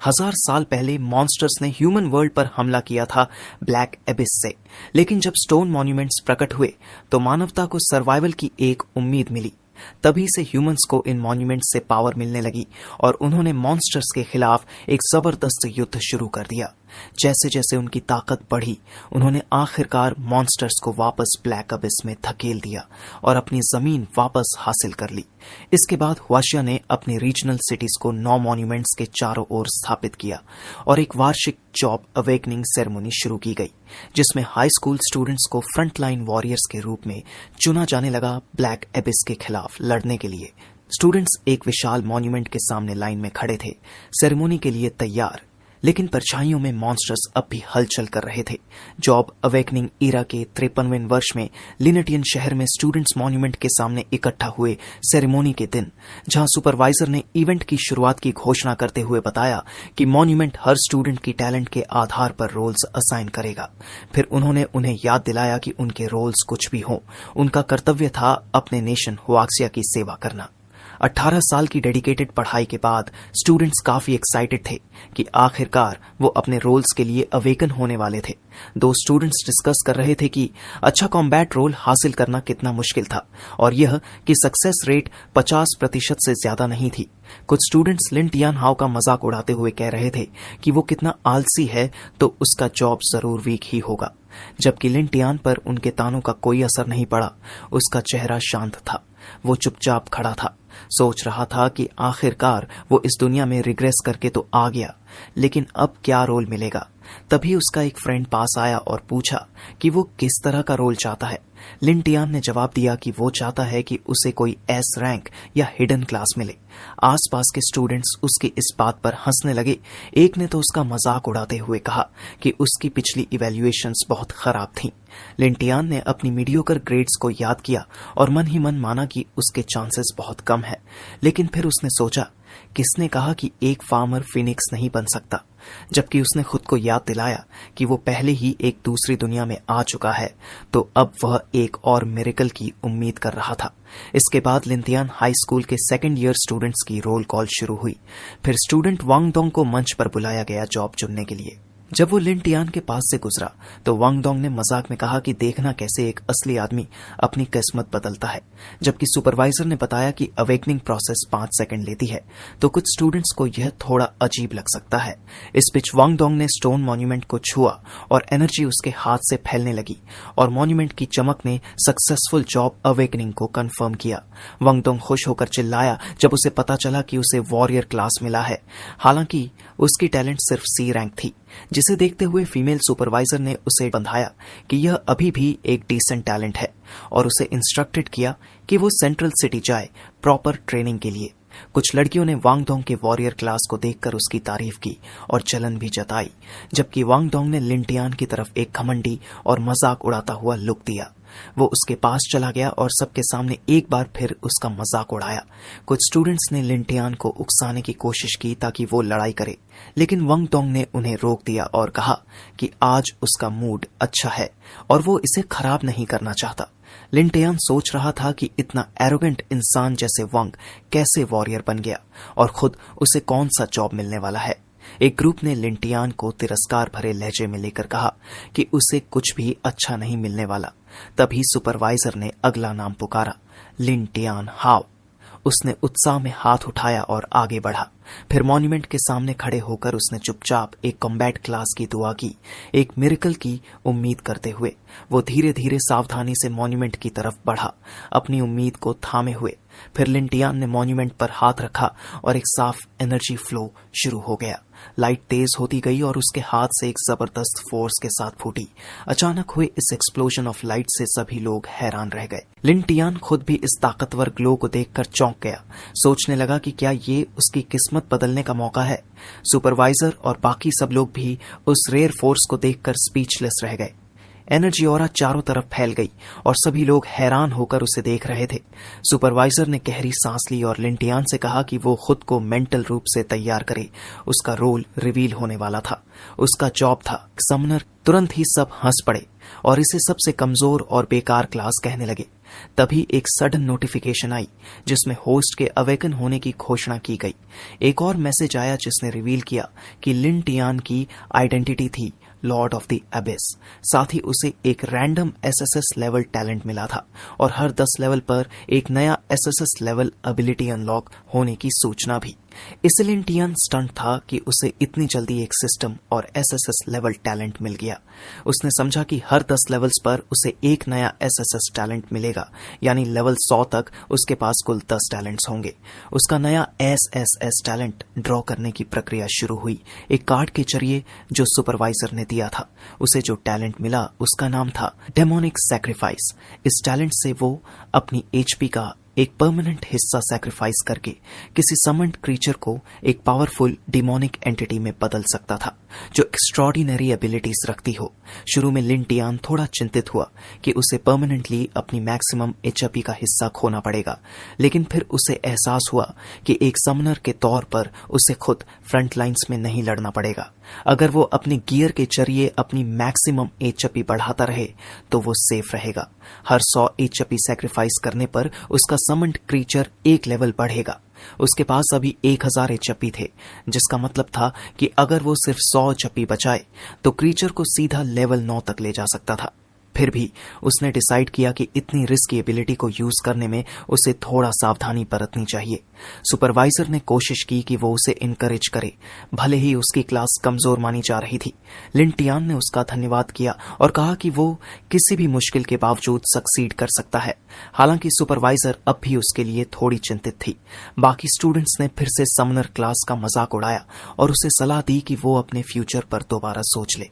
1000 साल पहले मॉन्स्टर्स ने ह्यूमन वर्ल्ड पर हमला किया था ब्लैक एबिस से। लेकिन जब स्टोन मॉन्यूमेंट्स प्रकट हुए तो मानवता को सर्वाइवल की एक उम्मीद मिली। तभी से ह्यूमंस को इन मॉन्यूमेंट्स से पावर मिलने लगी और उन्होंने मॉन्स्टर्स के खिलाफ एक जबरदस्त युद्ध शुरू कर दिया। जैसे जैसे उनकी ताकत बढ़ी, उन्होंने आखिरकार मॉन्स्टर्स को वापस ब्लैक अबिस में धकेल दिया और अपनी जमीन वापस हासिल कर ली। इसके बाद हुआशिया ने अपनी रीजनल सिटीज को 9 मॉन्यूमेंट्स के चारों ओर स्थापित किया और एक वार्षिक जॉब अवेकनिंग सेरेमनी शुरू की गई, जिसमें हाई स्कूल स्टूडेंट्स को फ्रंटलाइन वॉरियर्स के रूप में चुना जाने लगा ब्लैक एबिस के खिलाफ लड़ने के लिए। स्टूडेंट्स एक विशाल मॉन्यूमेंट के सामने लाइन में खड़े थे, सेरेमनी के लिए तैयार। लेकिन परछाइयों में मॉन्स्टर्स अब भी हलचल कर रहे थे। जॉब अवेकनिंग ईरा के 53वें वर्ष में लिनेटियन शहर में स्टूडेंट्स मॉन्यूमेंट के सामने इकट्ठा हुए सेरेमनी के दिन, जहां सुपरवाइजर ने इवेंट की शुरुआत की घोषणा करते हुए बताया कि मॉन्यूमेंट हर स्टूडेंट की टैलेंट के आधार पर रोल्स असाइन करेगा। फिर उन्होंने उन्हें याद दिलाया कि उनके रोल्स कुछ भी हों, उनका कर्तव्य था अपने नेशन हुआक्सिया की सेवा करना। 18 साल की डेडिकेटेड पढ़ाई के बाद स्टूडेंट्स काफी एक्साइटेड थे कि आखिरकार वो अपने रोल्स के लिए अवेकन होने वाले थे। 2 स्टूडेंट्स डिस्कस कर रहे थे कि अच्छा कॉम्बैट रोल हासिल करना कितना मुश्किल था और यह कि सक्सेस रेट 50% से ज्यादा नहीं थी। कुछ स्टूडेंट्स लिन टियान हाओ का मजाक उड़ाते हुए कह रहे थे कि वो कितना आलसी है तो उसका जॉब जरूर वीक ही होगा। जबकि लिन टियान पर उनके तानों का कोई असर नहीं पड़ा। उसका चेहरा शांत था, वो चुपचाप खड़ा था, सोच रहा था कि आखिरकार वो इस दुनिया में रिग्रेस करके तो आ गया, लेकिन अब क्या रोल मिलेगा। तभी उसका एक फ्रेंड पास आया और पूछा कि वो किस तरह का रोल चाहता है। लिन टियान ने जवाब दिया कि वो चाहता है कि उसे कोई एस रैंक या हिडन क्लास मिले। आसपास के स्टूडेंट्स उसकी इस बात पर हंसने लगे। एक ने तो उसका मजाक उड़ाते हुए कहा कि उसकी पिछली इवैल्यूएशंस बहुत खराब थीं। लिन टियान ने अपनी मीडियोकर ग्रेड्स को याद किया और मन ही मन माना कि उसके चांसेस बहुत कम है। लेकिन फिर उसने सोचा, किसने कहा कि एक फार्मर फिनिक्स नहीं बन सकता। जबकि उसने खुद को याद दिलाया कि वो पहले ही एक दूसरी दुनिया में आ चुका है, तो अब वह एक और मिरेकल की उम्मीद कर रहा था। इसके बाद लिनटियान हाई स्कूल के 2nd ईयर स्टूडेंट्स की रोल कॉल शुरू हुई। फिर स्टूडेंट वांग डोंग को मंच पर बुलाया गया जॉब चुनने के लिए। जब वो लिन टियान के पास से गुजरा तो वांग डोंग ने मजाक में कहा कि देखना कैसे एक असली आदमी अपनी किस्मत बदलता है। जबकि सुपरवाइजर ने बताया कि अवेकनिंग प्रोसेस 5 सेकंड लेती है, तो कुछ स्टूडेंट्स को यह थोड़ा अजीब लग सकता है। इस बीच वांग डोंग ने स्टोन मॉन्यूमेंट को छुआ और एनर्जी उसके हाथ से फैलने लगी और मॉन्यूमेंट की चमक ने सक्सेसफुल जॉब अवेकनिंग को कंफर्म किया। वांग डोंग खुश होकर चिल्लाया जब उसे पता चला कि उसे वॉरियर क्लास मिला है। हालांकि उसकी टैलेंट सिर्फ C रैंक थी, जिसे देखते हुए फीमेल सुपरवाइजर ने उसे बंधाया कि यह अभी भी एक डिसेंट टैलेंट है और उसे इंस्ट्रक्टेड किया कि वो सेंट्रल सिटी जाए प्रॉपर ट्रेनिंग के लिए। कुछ लड़कियों ने वांग डोंग के वॉरियर क्लास को देखकर उसकी तारीफ की और जलन भी जताई, जबकि वांग डोंग ने लिन टियान की तरफ एक घमंडी और मजाक उड़ाता हुआ लुक दिया। वो उसके पास चला गया और सबके सामने एक बार फिर उसका मजाक उड़ाया। कुछ स्टूडेंट्स ने लिन टियान को उकसाने की कोशिश की ताकि वो लड़ाई करे, लेकिन वांग डोंग ने उन्हें रोक दिया और कहा कि आज उसका मूड अच्छा है और वो इसे खराब नहीं करना चाहता। लिन टियान सोच रहा था कि इतना एरोगेंट इंसान जैसे वांग कैसे वॉरियर बन गया और खुद उसे कौन सा जॉब मिलने वाला है। एक ग्रुप ने लिन टियान को तिरस्कार भरे लहजे में लेकर कहा कि उसे कुछ भी अच्छा नहीं मिलने वाला। तभी सुपरवाइजर ने अगला नाम पुकारा, लिन टियान हाओ। उसने उत्साह में हाथ उठाया और आगे बढ़ा। फिर मॉन्यूमेंट के सामने खड़े होकर उसने चुपचाप एक कॉम्बैट क्लास की दुआ की, एक मिरेकल की उम्मीद करते हुए। वो धीरे धीरे सावधानी से मॉन्यूमेंट की तरफ बढ़ा, अपनी उम्मीद को थामे हुए। फिर लिन टियान ने मॉन्यूमेंट पर हाथ रखा और एक साफ एनर्जी फ्लो शुरू हो गया। लाइट तेज होती गई और उसके हाथ से एक जबरदस्त फोर्स के साथ फूटी। अचानक हुए इस एक्सप्लोजन ऑफ लाइट से सभी लोग हैरान रह गए। लिन टियान खुद भी इस ताकतवर ग्लो को देखकर चौंक गया। सोचने लगा कि क्या ये उसकी किस्मत बदलने का मौका है। सुपरवाइजर और बाकी सब लोग भी उस रेयर फोर्स को देखकर स्पीचलेस रह गए। एनर्जी ऑरा चारों तरफ फैल गई और सभी लोग हैरान होकर उसे देख रहे थे। सुपरवाइजर ने गहरी सांस ली और लिन टियान से कहा कि वो खुद को मेंटल रूप से तैयार करे। उसका रोल रिवील होने वाला था। उसका जॉब था समनर तुरंत ही सब हंस पड़े और इसे सबसे कमजोर और बेकार क्लास कहने लगे। तभी एक सडन नोटिफिकेशन आई जिसमें होस्ट के अवेकन होने की घोषणा की गई। एक और मैसेज आया जिसने रिवील किया कि लिन टियान की आइडेंटिटी थी लॉर्ड ऑफ द एबिस। साथ ही उसे एक रैंडम एसएसएस लेवल टैलेंट मिला था और हर 10 लेवल पर एक नया एसएसएस लेवल एबिलिटी अनलॉक होने की सूचना भी। इससे लिन टियान स्टंट था कि उसे इतनी जल्दी एक सिस्टम और एसएसएस लेवल टैलेंट मिल गया। उसने समझा कि हर 10 लेवल्स पर उसे एक नया एसएसएस टैलेंट मिलेगा, यानी लेवल 100 तक उसके पास कुल 10 टैलेंट्स होंगे। उसका नया एसएसएस टैलेंट ड्रॉ करने की प्रक्रिया शुरू हुई एक कार्ड के जरिए जो सुपरवाइजर ने दिया था। उसे जो टैलेंट मिला उसका नाम था डेमोनिक सैक्रिफाइस। इस टैलेंट से वो अपनी एचपी का एक परमानेंट हिस्सा सैक्रिफाइस करके किसी समन्ड क्रीचर को एक पावरफुल डिमोनिक एंटिटी में बदल सकता था जो एक्स्ट्रॉर्डिनरी एबिलिटीज रखती हो। शुरू में लिन टियान थोड़ा चिंतित हुआ कि उसे परमानेंटली अपनी मैक्सिमम एचपी का हिस्सा खोना पड़ेगा, लेकिन फिर उसे एहसास हुआ कि एक समनर के तौर पर उसे खुद फ्रंट लाइंस में नहीं लड़ना पड़ेगा। अगर वो अपने गियर के जरिए अपनी मैक्सिमम एचपी बढ़ाता रहे तो वो सेफ रहेगा। हर 100 एचपी सैक्रिफाइस करने पर उसका समन्ड क्रीचर एक लेवल बढ़ेगा। उसके पास अभी 1000 एचपी थे, जिसका मतलब था कि अगर वो सिर्फ 100 एचपी बचाए तो क्रीचर को सीधा लेवल 9 तक ले जा सकता था। फिर भी उसने डिसाइड किया कि इतनी रिस्की एबिलिटी को यूज करने में उसे थोड़ा सावधानी बरतनी चाहिए। सुपरवाइजर ने कोशिश की कि वो उसे इनकरेज करे, भले ही उसकी क्लास कमजोर मानी जा रही थी। लिन टियान ने उसका धन्यवाद किया और कहा कि वो किसी भी मुश्किल के बावजूद सक्सीड कर सकता है। हालांकि सुपरवाइजर अब भी उसके लिए थोड़ी चिंतित थी। बाकी स्टूडेंट्स ने फिर से समनर क्लास का मजाक उड़ाया और उसे सलाह दी कि वो अपने फ्यूचर पर दोबारा सोच ले।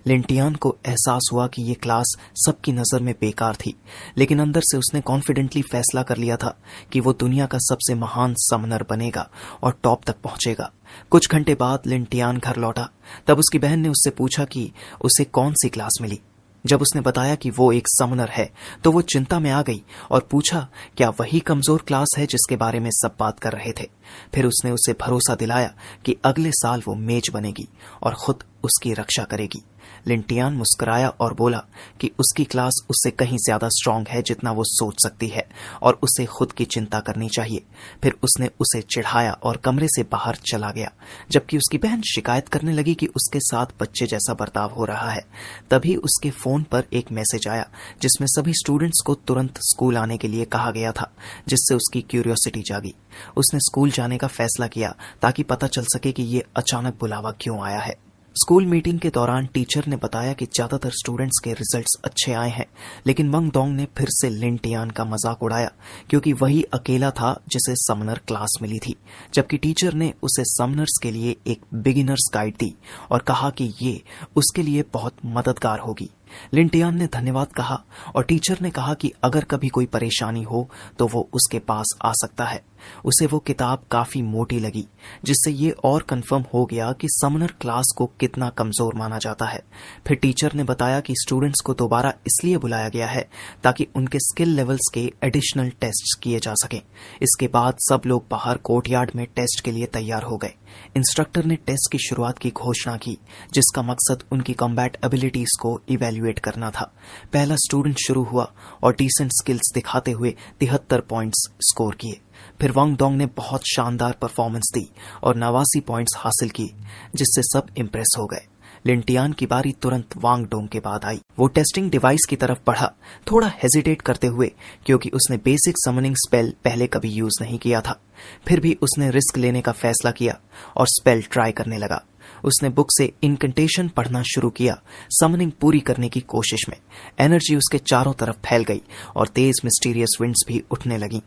लिन टियान को एहसास हुआ कि ये क्लास सबकी नजर में बेकार थी, लेकिन अंदर से उसने कॉन्फिडेंटली फैसला कर लिया था कि वो दुनिया का सबसे महान समनर बनेगा और टॉप तक पहुंचेगा। कुछ घंटे बाद लिन टियान घर लौटा। तब उसकी बहन ने उससे पूछा कि उसे कौन सी क्लास मिली। जब उसने बताया कि वो एक समनर है तो वो चिंता में आ गई और पूछा क्या वही कमजोर क्लास है जिसके बारे में सब बात कर रहे थे। फिर उसने उसे भरोसा दिलाया कि अगले साल वो मेज बनेगी और खुद उसकी रक्षा करेगी। लिन टियान मुस्कुराया और बोला कि उसकी क्लास उससे कहीं ज्यादा स्ट्रांग है जितना वो सोच सकती है और उसे खुद की चिंता करनी चाहिए। फिर उसने उसे चिढ़ाया और कमरे से बाहर चला गया, जबकि उसकी बहन शिकायत करने लगी कि उसके साथ बच्चे जैसा बर्ताव हो रहा है। तभी उसके फोन पर एक मैसेज आया जिसमें सभी स्टूडेंट्स को तुरंत स्कूल आने के लिए कहा गया था, जिससे उसकी क्यूरियोसिटी जागी। उसने स्कूल जाने का फैसला किया ताकि पता चल सके कि ये अचानक बुलावा क्यों आया है। स्कूल मीटिंग के दौरान टीचर ने बताया कि ज्यादातर स्टूडेंट्स के रिजल्ट्स अच्छे आए हैं, लेकिन वंग डोंग ने फिर से लिन टियान का मजाक उड़ाया क्योंकि वही अकेला था जिसे समनर क्लास मिली थी, जबकि टीचर ने उसे समनर्स के लिए एक बिगिनर्स गाइड दी और कहा कि ये उसके लिए बहुत मददगार होगी। लिन टियान ने धन्यवाद कहा और टीचर ने कहा कि अगर कभी कोई परेशानी हो तो वो उसके पास आ सकता है। उसे वो किताब काफी मोटी लगी, जिससे ये और कंफर्म हो गया कि समनर क्लास को कितना कमजोर माना जाता है। फिर टीचर ने बताया कि स्टूडेंट्स को दोबारा इसलिए बुलाया गया है ताकि उनके स्किल लेवल्स के एडिशनल टेस्ट किए जा सकें। इसके बाद सब लोग बाहर कोर्टयार्ड में टेस्ट के लिए तैयार हो गए। इंस्ट्रक्टर ने टेस्ट की शुरुआत की घोषणा की, जिसका मकसद उनकी कॉम्बैट एबिलिटीज को इवैल्यूएट करना था। पहला स्टूडेंट शुरू हुआ और डिसेंट स्किल्स दिखाते हुए 73 पॉइंट्स स्कोर किए। फिर वांग डोंग ने बहुत शानदार परफॉर्मेंस दी और 89 पॉइंट्स हासिल की, जिससे सब इम्प्रेस हो गए। लिन टियान की बारी तुरंत वांग डोंग के बाद आई। वो टेस्टिंग डिवाइस की तरफ बढ़ा, थोड़ा हेजिटेट करते हुए, क्योंकि उसने बेसिक समनिंग स्पेल पहले कभी यूज नहीं किया था। फिर भी उसने रिस्क लेने का फैसला किया और स्पेल ट्राई करने लगा। उसने बुक से इनकंटेशन पढ़ना शुरू किया, समनिंग पूरी करने की कोशिश में। एनर्जी उसके चारों तरफ फैल गई और तेज मिस्टीरियस विंड्स भी उठने लगी।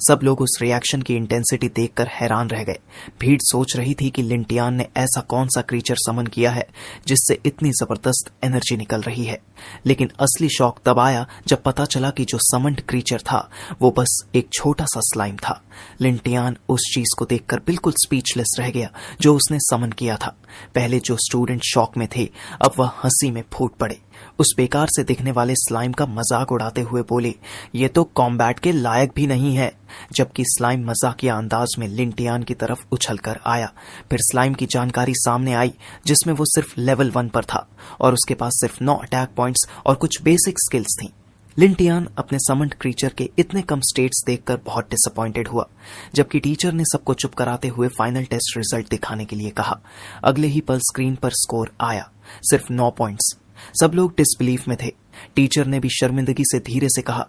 सब लोग उस रिएक्शन की इंटेंसिटी देखकर हैरान रह गए। भीड़ सोच रही थी कि लिन टियान ने ऐसा कौन सा क्रीचर समन किया है जिससे इतनी जबरदस्त एनर्जी निकल रही है। लेकिन असली शौक तब आया जब पता चला कि जो समन्ड क्रीचर था वो बस एक छोटा सा स्लाइम था। लिन टियान उस चीज को देखकर बिल्कुल स्पीचलेस रह गया जो उसने समन किया था। पहले जो स्टूडेंट शॉक में थे अब वह हंसी में फूट पड़े। उस बेकार से दिखने वाले स्लाइम का मजाक उड़ाते हुए बोले, ये तो कॉम्बैट के लायक भी नहीं है। जबकि स्लाइम मजाकिया अंदाज में लिन टियान की तरफ उछल कर आया। फिर स्लाइम की जानकारी सामने आई जिसमें वो सिर्फ लेवल 1 पर था और उसके पास सिर्फ 9 अटैक पॉइंट्स और कुछ बेसिक स्किल्स थी। लिन टियान अपने समन्ड क्रीचर के इतने कम स्टेट्स देखकर बहुत डिसअपॉइंटेड हुआ। जबकि टीचर ने सबको चुप कराते हुए फाइनल टेस्ट रिजल्ट दिखाने के लिए कहा। अगले ही पल स्क्रीन पर स्कोर आया, सिर्फ 9 पॉइंट्स। सब लोग डिसबिलीफ में थे। टीचर ने भी शर्मिंदगी से धीरे से कहा,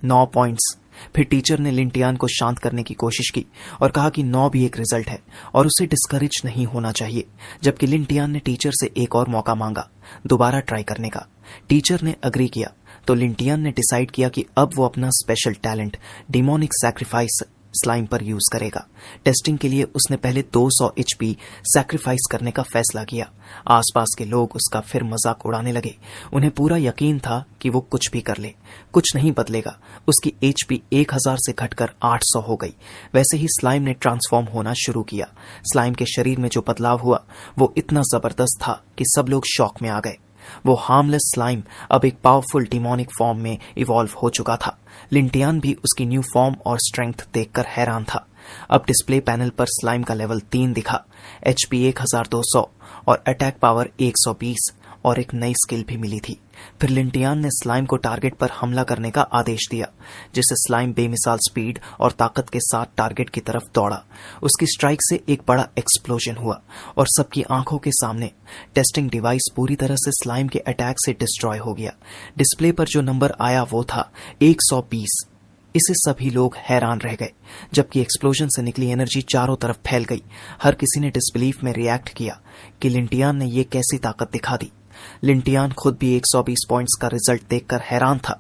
9 पॉइंट्स। फिर टीचर ने लिन टियान को शांत करने की कोशिश की और कहा कि 9 भी एक रिजल्ट है और उसे डिस्करेज नहीं होना चाहिए। जबकि लिन टियान ने टीचर से एक और मौका मांगा, दोबारा ट्राई करने का। टीचर ने अग्री किया तो लिन टियान ने डिसाइड किया कि अब वो अपना special talent demonic sacrifice slime पर यूज करेगा। टेस्टिंग के लिए उसने पहले 200 HP सैक्रिफाइस करने का फैसला किया। आसपास के लोग उसका फिर मजाक उड़ाने लगे। उन्हें पूरा यकीन था कि वो कुछ भी कर ले, कुछ नहीं बदलेगा। उसकी HP 1000 से घटकर 800 हो गई। वैसे ही स्लाइम ने ट्रांसफॉर्म होना शुरू किया। स्लाइम के शरीर में जो बदलाव हुआ वो इतना जबरदस्त था कि सब लोग शॉक में आ गए। वो हार्मलेस स्लाइम अब एक पावरफुल डिमोनिक फॉर्म में इवॉल्व हो चुका था। लिन टियान भी उसकी न्यू फॉर्म और स्ट्रेंथ देखकर हैरान था। अब डिस्प्ले पैनल पर स्लाइम का लेवल 3 दिखा, HP 1200 और अटैक पावर 120 और एक नई स्किल भी मिली थी। फिर लिन टियान ने स्लाइम को टारगेट पर हमला करने का आदेश दिया, जिससे स्लाइम बेमिसाल स्पीड और ताकत के साथ टारगेट की तरफ दौड़ा। उसकी स्ट्राइक से एक बड़ा एक्सप्लोजन हुआ और सबकी आंखों के सामने टेस्टिंग डिवाइस पूरी तरह से स्लाइम के अटैक से डिस्ट्रॉय हो गया। डिस्प्ले पर जो नंबर आया वो था 120। इसे सभी लोग हैरान रह गए। जबकि एक्सप्लोजन से निकली एनर्जी चारों तरफ फैल गई। हर किसी ने डिसबिलीफ में रिएक्ट किया कि लिन टियान ने ये कैसी ताकत दिखा दी। लिन टियान खुद भी 120 पॉइंट्स का रिजल्ट देखकर हैरान था।